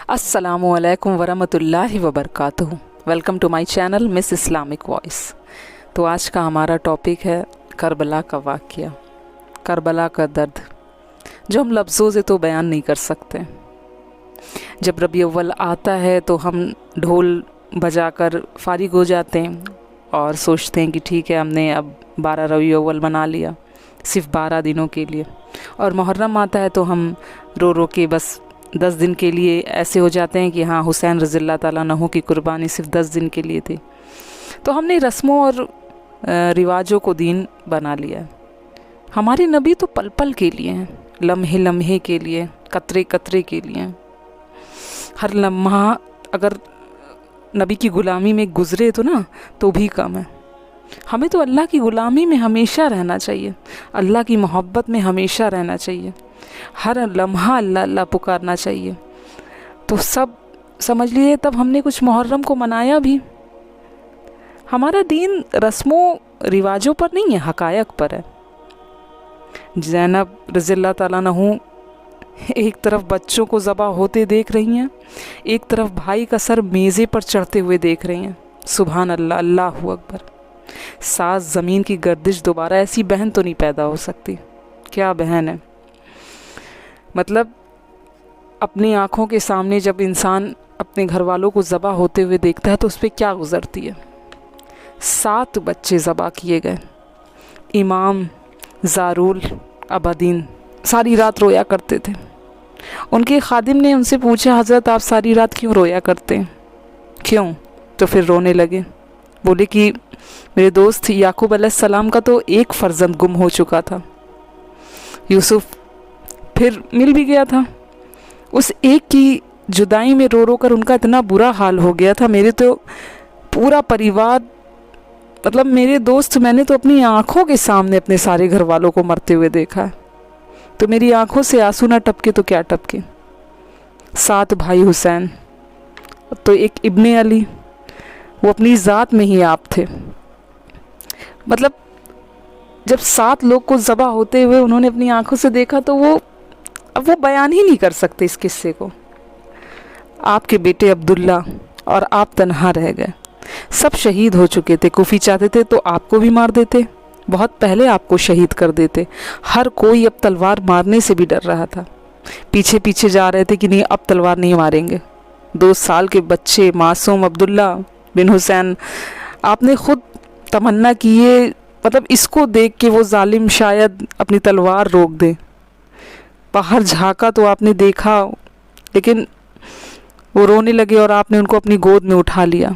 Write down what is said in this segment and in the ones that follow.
अस्सलामु अलैकुम वरहमतुल्लाहि वबरकातुहू। Welcome to my channel Miss Islamic Voice. तो आज का हमारा टॉपिक है करबला का वाक़या, करबला का दर्द, जो हम लफ्ज़ों से तो बयान नहीं कर सकते। जब रबी अव्वल आता है तो हम ढोल बजाकर फारिग हो जाते हैं और सोचते हैं कि ठीक है, हमने अब 12 रबी अव्वल मना लिया, सिर्फ 12 दिनों के लिए। और मुहर्रम आता है तो हम रो रो के बस 10 दिन के लिए ऐसे हो जाते हैं कि हाँ, हुसैन रज़ियल्लाहु ताला अन्हु की कुर्बानी सिर्फ 10 दिन के लिए थी। तो हमने रस्मों और रिवाजों को दीन बना लिया है। हमारे नबी तो पल पल के लिए हैं, लम्हे लम्हे के लिए, कतरे कतरे के लिए। हर लम्हा अगर नबी की ग़ुलामी में गुज़रे तो ना तो भी कम है। हमें तो अल्लाह की ग़ुलामी में हमेशा रहना चाहिए, अल्लाह की मोहब्बत में हमेशा रहना चाहिए, हर लम्हा अल्लाह अल्लाह पुकारना चाहिए। तो सब समझ लिए, तब हमने कुछ मुहर्रम को मनाया भी। हमारा दीन रस्मों रिवाजों पर नहीं है, हकायक पर है। ज़ैनब रज़ियल्लाहु ताला अन्हु एक तरफ बच्चों को ज़बह होते देख रही हैं, एक तरफ भाई का सर मेज़े पर चढ़ते हुए देख रही हैं। सुभान अल्लाह, अल्लाहु अकबर। 7 ज़मीन की गर्दिश दोबारा ऐसी बहन तो नहीं पैदा हो सकती। क्या बहन है, मतलब अपनी आँखों के सामने जब इंसान अपने घर वालों को ज़बह होते हुए देखता है तो उस पर क्या गुज़रती है। 7 बच्चे ज़बह किए गए। इमाम ज़ारुल अबदीन सारी रात रोया करते थे। उनके खादिम ने उनसे पूछा, हज़रत आप सारी रात क्यों रोया करते हैं? क्यों? तो फिर रोने लगे। बोले कि मेरे दोस्त याकूब अलैहिस्सलाम का तो एक फ़र्जंद गुम हो चुका था, यूसुफ फिर मिल भी गया था। उस एक की जुदाई में रो रो कर उनका इतना बुरा हाल हो गया था। मेरे तो पूरा परिवार, मतलब मेरे दोस्त, मैंने तो अपनी आँखों के सामने अपने सारे घर वालों को मरते हुए देखा है। तो मेरी आँखों से आंसू ना टपके तो क्या टपके। 7 भाई हुसैन, तो एक इब्ने अली, वो अपनी ज़ात में ही आप थे। मतलब जब 7 लोग को ज़बह होते हुए उन्होंने अपनी आंखों से देखा तो अब वो बयान ही नहीं कर सकते इस किस्से को। आपके बेटे अब्दुल्ला और आप तन्हा रह गए, सब शहीद हो चुके थे। कुफी चाहते थे तो आपको भी मार देते, बहुत पहले आपको शहीद कर देते। हर कोई अब तलवार मारने से भी डर रहा था, पीछे पीछे जा रहे थे कि नहीं, अब तलवार नहीं मारेंगे। 2 साल के बच्चे मासूम अब्दुल्ला बिन हुसैन, आपने खुद तमन्ना की है, मतलब इसको देख के वो जालिम शायद अपनी तलवार रोक दे। बाहर झांका तो आपने देखा, लेकिन वो रोने लगे और आपने उनको अपनी गोद में उठा लिया।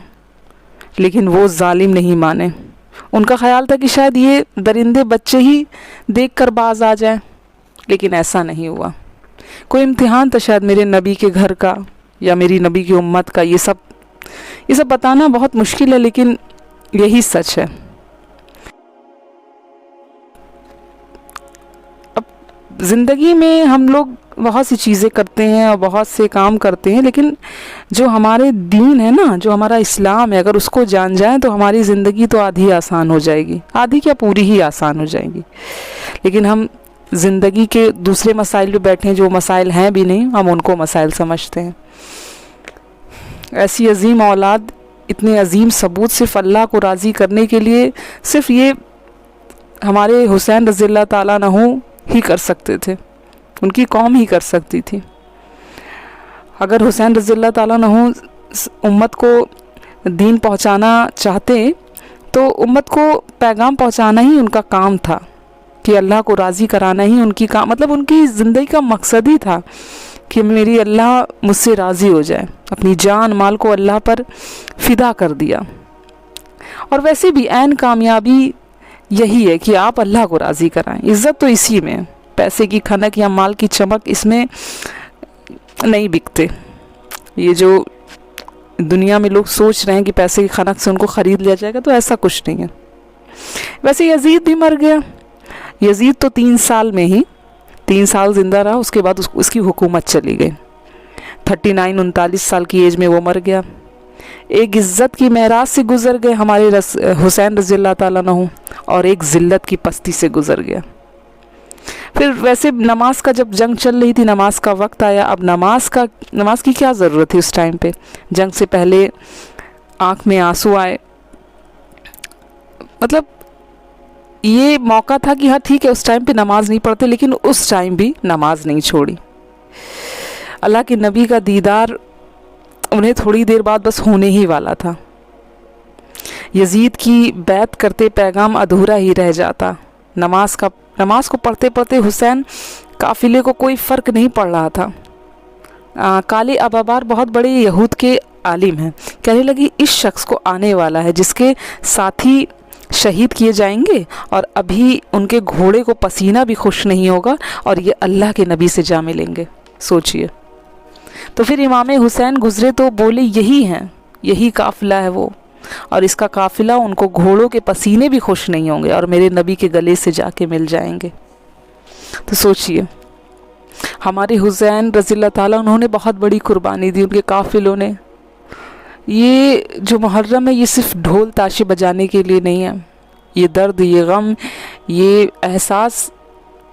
लेकिन वो जालिम नहीं माने। उनका ख्याल था कि शायद ये दरिंदे बच्चे ही देख कर बाज आ जाए, लेकिन ऐसा नहीं हुआ। कोई इम्तिहान था शायद मेरे नबी के घर का या मेरी नबी की उम्मत का। ये सब बताना बहुत मुश्किल है, लेकिन यही सच है। अब ज़िंदगी में हम लोग बहुत सी चीज़ें करते हैं और बहुत से काम करते हैं, लेकिन जो हमारे दीन है ना, जो हमारा इस्लाम है, अगर उसको जान जाए तो हमारी ज़िंदगी तो आधी आसान हो जाएगी, आधी क्या पूरी ही आसान हो जाएगी। लेकिन हम ज़िंदगी के दूसरे मसाइल पे बैठे हैं, जो मसाइल हैं भी नहीं, हम उनको मसाइल समझते हैं। ऐसी अजीम औलाद, इतने अजीम सबूत सिर्फ़ अल्लाह को राज़ी करने के लिए, सिर्फ़ ये हमारे हुसैन रज़ियल्लाहु ताला अन्हु ही कर सकते थे, उनकी कौम ही कर सकती थी। अगर हुसैन रज़ियल्लाहु ताला अन्हु उम्मत को दीन पहुंचाना चाहते तो उम्मत को पैगाम पहुंचाना ही उनका काम था, कि अल्लाह को राज़ी कराना ही उनकी काम, मतलब उनकी ज़िंदगी का मकसद ही था कि मेरी अल्लाह मुझसे राज़ी हो जाए। अपनी जान माल को अल्लाह पर फ़िदा कर दिया। और वैसे भी ऐन कामयाबी यही है कि आप अल्लाह को राज़ी कराएं। इज़्ज़त तो इसी में, पैसे की खनक या माल की चमक इसमें नहीं बिकते। ये जो दुनिया में लोग सोच रहे हैं कि पैसे की खनक से उनको ख़रीद लिया जाएगा, तो ऐसा कुछ नहीं है। वैसे यजीद भी मर गया। यजीद तो 3 साल में ही 3 साल ज़िंदा रहा, उसके बाद उसकी हुकूमत चली गई। 39-39 साल की एज में वो मर गया। एक इज़्ज़त की महराज से गुज़र गए हमारे हुसैन रज़ियल्लाहु ताला अन्हु, और एक ज़िल्लत की पस्ती से गुज़र गया। پھر ویسے نماز کا جب جنگ چل رہی تھی، نماز کا وقت آیا، اب نماز کی کیا ضرورت تھی اس ٹائم پہ؟ جنگ سے پہلے آنکھ میں آنسو آئے، مطلب یہ موقع تھا کہ ہاں ٹھیک ہے اس ٹائم پہ نماز نہیں پڑھتے، لیکن اس ٹائم بھی نماز نہیں چھوڑی۔ اللہ کے نبی کا دیدار انہیں تھوڑی دیر بعد بس ہونے ہی والا تھا۔ یزید کی بیعت کرتے پیغام ادھورا ہی رہ جاتا۔ نماز کو پڑھتے پڑھتے حسین قافلے کو کوئی فرق نہیں پڑ رہا تھا۔ کالے ابابار بہت بڑے یہود کے عالم ہیں، کہنے لگی اس شخص کو آنے والا ہے جس کے ساتھی شہید کیے جائیں گے، اور ابھی ان کے گھوڑے کو پسینہ بھی خوش نہیں ہوگا، اور یہ اللہ کے نبی سے جا ملیں گے۔ سوچئے۔ تو پھر امام حسین گزرے تو بولے یہی ہیں، یہی قافلہ ہے وہ، اور اس کا قافلہ ان کو گھوڑوں کے پسینے بھی خوش نہیں ہوں گے، اور میرے نبی کے گلے سے جا کے مل جائیں گے۔ تو سوچئے، ہمارے حسین رضی اللہ تعالیٰ انہوں نے بہت بڑی قربانی دی، ان کے قافلوں نے۔ یہ جو محرم ہے یہ صرف ڈھول تاشے بجانے کے لیے نہیں ہے، یہ درد، یہ غم، یہ احساس۔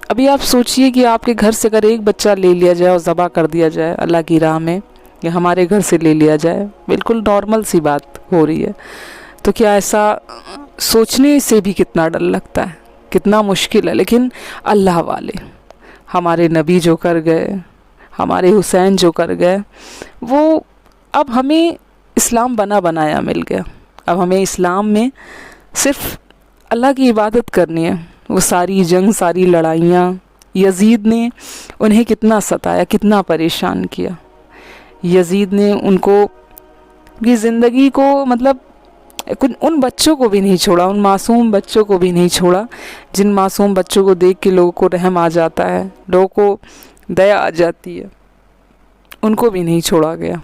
ابھی آپ سوچئے کہ آپ کے گھر سے اگر ایک بچہ لے لیا جائے اور ذبح کر دیا جائے اللہ کی راہ میں، یا ہمارے گھر سے لے لیا جائے، بالکل نارمل سی بات ہو رہی ہے، تو کیا ایسا سوچنے سے بھی کتنا ڈر لگتا ہے، کتنا مشکل ہے۔ لیکن اللہ والے، ہمارے نبی جو کر گئے، ہمارے حسین جو کر گئے، وہ اب ہمیں اسلام بنا بنایا مل گیا۔ اب ہمیں اسلام میں صرف اللہ کی عبادت کرنی ہے۔ وہ ساری جنگ، ساری لڑائیاں، یزید نے انہیں کتنا ستایا، کتنا پریشان کیا۔ یزید نے ان کو کی زندگی کو، مطلب ان بچوں کو بھی نہیں چھوڑا، ان معصوم بچوں کو بھی نہیں چھوڑا، جن معصوم بچوں کو دیکھ کے لوگوں کو رحم آ جاتا ہے، لوگوں کو دیا آ جاتی ہے، ان کو بھی نہیں چھوڑا گیا۔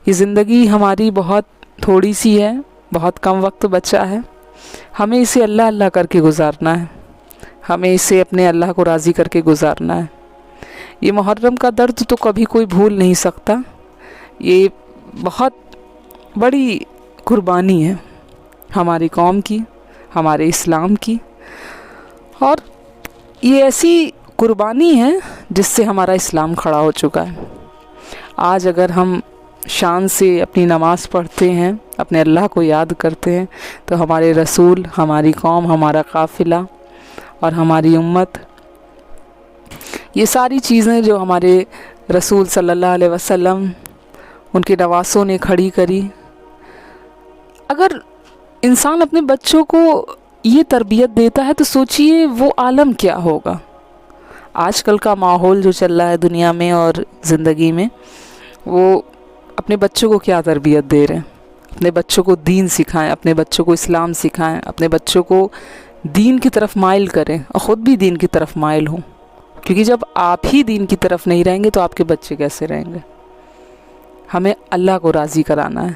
یہ زندگی ہماری بہت تھوڑی سی ہے، بہت کم وقت بچا ہے، ہمیں اسے اللہ اللہ کر کے گزارنا ہے، ہمیں اسے اپنے اللہ کو راضی کر کے گزارنا ہے۔ یہ محرم کا درد تو کبھی کوئی بھول نہیں سکتا، یہ بہت بڑی قربانی ہے ہماری قوم کی، ہمارے اسلام کی، اور یہ ایسی قربانی ہے جس سے ہمارا اسلام کھڑا ہو چکا ہے۔ آج اگر ہم شان سے اپنی نماز پڑھتے ہیں، اپنے اللہ کو یاد کرتے ہیں، تو ہمارے رسول، ہماری قوم، ہمارا قافلہ اور ہماری امت، یہ ساری چیزیں جو ہمارے رسول صلی اللہ علیہ وسلم ان کے نواسوں نے کھڑی کری، اگر انسان اپنے بچوں کو یہ تربیت دیتا ہے تو سوچئے وہ عالم کیا ہوگا۔ آج کل کا ماحول جو چل رہا ہے دنیا میں اور زندگی میں، وہ اپنے بچوں کو کیا تربیت دے رہے ہیں؟ اپنے بچوں کو دین سکھائیں، اپنے بچوں کو اسلام سکھائیں، اپنے بچوں کو دین کی طرف مائل کریں، اور خود بھی دین کی طرف مائل ہوں، کیونکہ جب آپ ہی دین کی طرف نہیں رہیں گے تو آپ کے بچے کیسے رہیں گے؟ ہمیں اللہ کو راضی کرانا ہے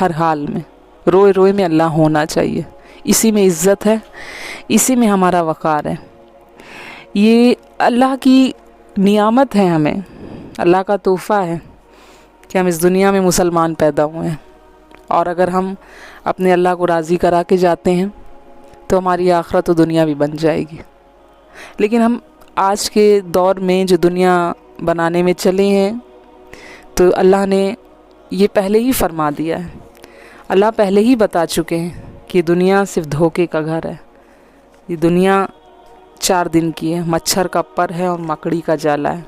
ہر حال میں، روئے روئے میں اللہ ہونا چاہیے، اسی میں عزت ہے، اسی میں ہمارا وقار ہے۔ یہ اللہ کی نعمت ہے، ہمیں اللہ کا تحفہ ہے کہ ہم اس دنیا میں مسلمان پیدا ہوئے ہیں، اور اگر ہم اپنے اللہ کو راضی کرا کے جاتے ہیں تو ہماری آخرت و دنیا بھی بن جائے گی۔ لیکن ہم آج کے دور میں جو دنیا بنانے میں چلے ہیں، تو اللہ نے یہ پہلے ہی فرما دیا ہے، اللہ پہلے ہی بتا چکے ہیں کہ دنیا صرف دھوکے کا گھر ہے، یہ دنیا 4 دن کی ہے، مچھر کا پر ہے اور مکڑی کا جالا ہے۔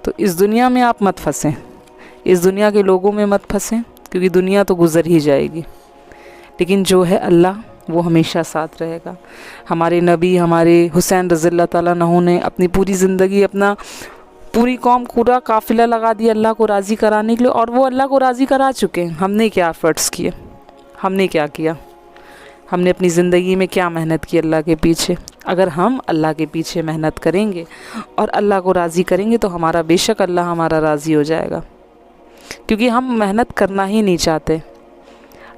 تو اس دنیا میں آپ مت پھنسیں، اس دنیا کے لوگوں میں مت پھنسیں، کیونکہ دنیا تو گزر ہی جائے گی، لیکن جو ہے اللہ وہ ہمیشہ ساتھ رہے گا۔ ہمارے نبی، ہمارے حسین رضی اللہ تعالیٰ عنہ نے اپنی پوری زندگی، اپنا پوری قوم، پورا قافلہ لگا دیا اللہ کو راضی کرانے کے لیے، اور وہ اللہ کو راضی کرا چکے ہیں۔ ہم نے کیا ایفرٹس کیے؟ ہم نے کیا کیا؟ ہم نے اپنی زندگی میں کیا محنت کی اللہ کے پیچھے؟ اگر ہم اللہ کے پیچھے محنت کریں گے اور اللہ کو راضی کریں گے تو ہمارا بے شک اللہ ہمارا راضی ہو جائے گا، کیونکہ ہم محنت کرنا ہی نہیں چاہتے،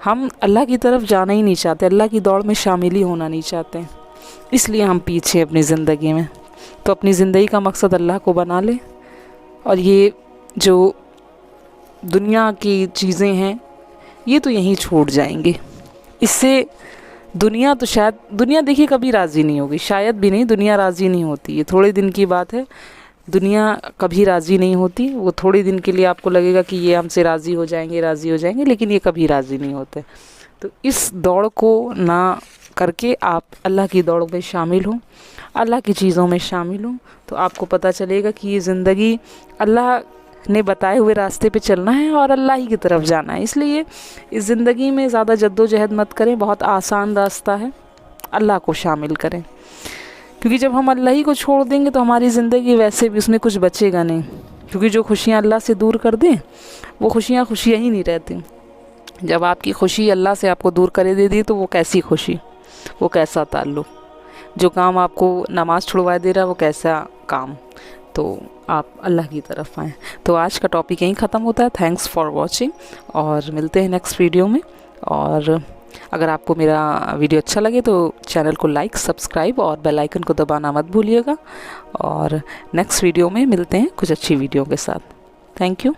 ہم اللہ کی طرف جانا ہی نہیں چاہتے، اللہ کی دوڑ میں شامل ہی ہونا نہیں چاہتے، اس لیے ہم پیچھے اپنی زندگی میں۔ تو اپنی زندگی کا مقصد اللہ کو بنا لے، اور یہ جو دنیا کی چیزیں ہیں یہ تو یہیں چھوٹ جائیں گے، اس سے दुनिया तो शायद, दुनिया देखिए कभी राज़ी नहीं होगी, शायद भी नहीं, दुनिया राज़ी नहीं होती, ये थोड़े दिन की बात है। दुनिया कभी राज़ी नहीं होती, वो थोड़े दिन के लिए आपको लगेगा कि ये हमसे राज़ी हो जाएंगे, राज़ी हो जाएंगे, लेकिन ये कभी राज़ी नहीं होते। तो इस दौड़ को ना करके आप अल्लाह की दौड़ में शामिल हों, अल्लाह की चीज़ों में शामिल हों, तो आपको पता चलेगा कि ये ज़िंदगी अल्लाह ने बताए हुए रास्ते पे चलना है और अल्लाह ही की तरफ जाना है। इसलिए इस ज़िंदगी में ज़्यादा जद्दोजहद मत करें, बहुत आसान रास्ता है, अल्लाह को शामिल करें। क्योंकि जब हम अल्लाह ही को छोड़ देंगे तो हमारी ज़िंदगी वैसे भी उसमें कुछ बचेगा नहीं, क्योंकि जो खुशियाँ अल्लाह से दूर कर दें वो खुशियाँ खुशियाँ ही नहीं रहती। जब आपकी खुशी अल्लाह से आपको दूर करे दे दी तो वो कैसी खुशी, वो कैसा ताल्लुक़, जो काम आपको नमाज़ छुड़वा दे रहा है वो कैसा काम। तो आप अल्लाह की तरफ आएँ। तो आज का टॉपिक यहीं ख़त्म होता है। थैंक्स फॉर वॉचिंग, और मिलते हैं नेक्स्ट वीडियो में। और अगर आपको मेरा वीडियो अच्छा लगे तो चैनल को लाइक, सब्सक्राइब और बेल आइकन को दबाना मत भूलिएगा। और नेक्स्ट वीडियो में मिलते हैं कुछ अच्छी वीडियो के साथ। Thank you.